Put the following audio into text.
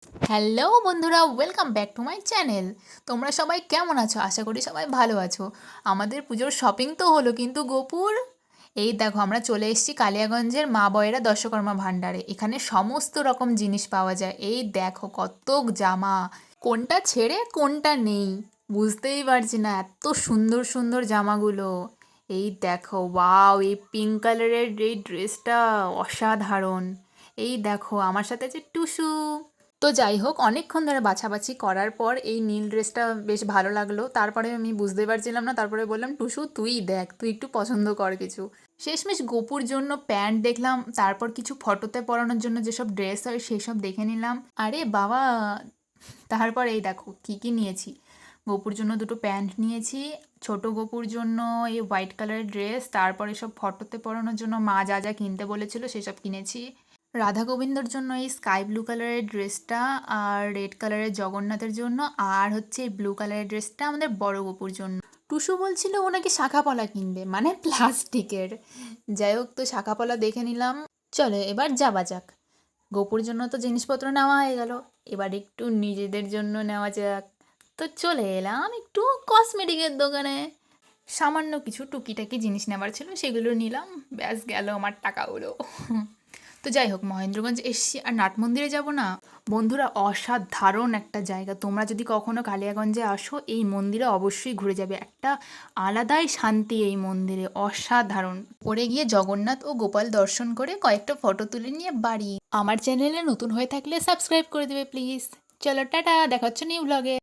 Hello বন্ধুরা, welcome back to my channel. তোমরা সবাই কেমন আছো? আশা করি সবাই ভালো আছো। আমাদের পুজোর শপিং তো হলো, কিন্তু গোপুর এই দেখো আমরা চলে এসেছি কালিয়াগঞ্জের মা বয়রা দশকর্মা ভাণ্ডারে। এখানে সমস্ত রকম জিনিস পাওয়া যায়। এই দেখো কত জামা, কোনটা ছেড়ে কোনটা নেই বুঝতেই পারছি না, এত সুন্দর সুন্দর জামাগুলো। এই দেখো, ওয়াও, এই পিঙ্ক কালারের এই ড্রেসটা অসাধারণ। এই দেখো আমার সাথে আছে টুসু। তো যাই হোক, অনেকক্ষণ ধরে বাছাবাছি করার পর এই নীল ড্রেসটা বেশ ভালো লাগলো। তারপরে আমি বুঝতে পারছিলাম না, তারপরে বললাম টুসু তুই দেখ, তুই একটু পছন্দ কর কিছু। শেষমেশ গোপুর জন্য প্যান্ট দেখলাম, তারপর কিছু ফটোতে পরানোর জন্য যেসব ড্রেস হয় সেসব দেখে নিলাম। আরে বাবা, তারপর এই দেখো কি কি নিয়েছি। গোপুর জন্য দুটো প্যান্ট নিয়েছি, ছোট গোপুর জন্য এই হোয়াইট কালারের ড্রেস, তারপরে সব ফটোতে পরানোর জন্য মা যা যা কিনতে বলেছিল সেসব কিনেছি। রাধা গোবিন্দর জন্য এই স্কাই ব্লু কালারের ড্রেসটা, আর রেড কালারের জগন্নাথের জন্য, আর হচ্ছে এই ব্লু কালারের ড্রেসটা আমাদের বড় গোপুর জন্য। টুসু বলছিল ও নাকি শাঁখাপলা কিনবে, মানে প্লাস্টিকের। যাই হোক, তো শাঁখাপলা দেখে নিলাম। চলো এবার যাওয়া যাক। গোপুর জন্য তো জিনিসপত্র নেওয়া হয়ে গেল, এবার একটু নিজেদের জন্য নেওয়া যাক। তো চলে এলাম একটু কসমেটিকের দোকানে। সামান্য কিছু টুকিটাকি জিনিস নেওয়ার ছিল, সেগুলো নিলাম। ব্যাস গেল আমার টাকাগুলো। তো যাই হোক, মহেন্দ্রগঞ্জ এসছি আর নাট মন্দিরে যাব না? বন্ধুরা, অসাধারণ একটা জায়গা। তোমরা যদি কখনো কালিয়াগঞ্জে আসো, এই মন্দিরে অবশ্যই ঘুরে যাবে। একটা আলাদাই শান্তি এই মন্দিরে, অসাধারণ। পরে গিয়ে জগন্নাথ ও গোপাল দর্শন করে কয়েকটা ফটো তুলে নিয়ে বাড়ি। আমার চ্যানেলে নতুন হয়ে থাকলে সাবস্ক্রাইব করে দেবে প্লিজ। চলো টাটা, দেখা হচ্ছে নিউ ব্লগে।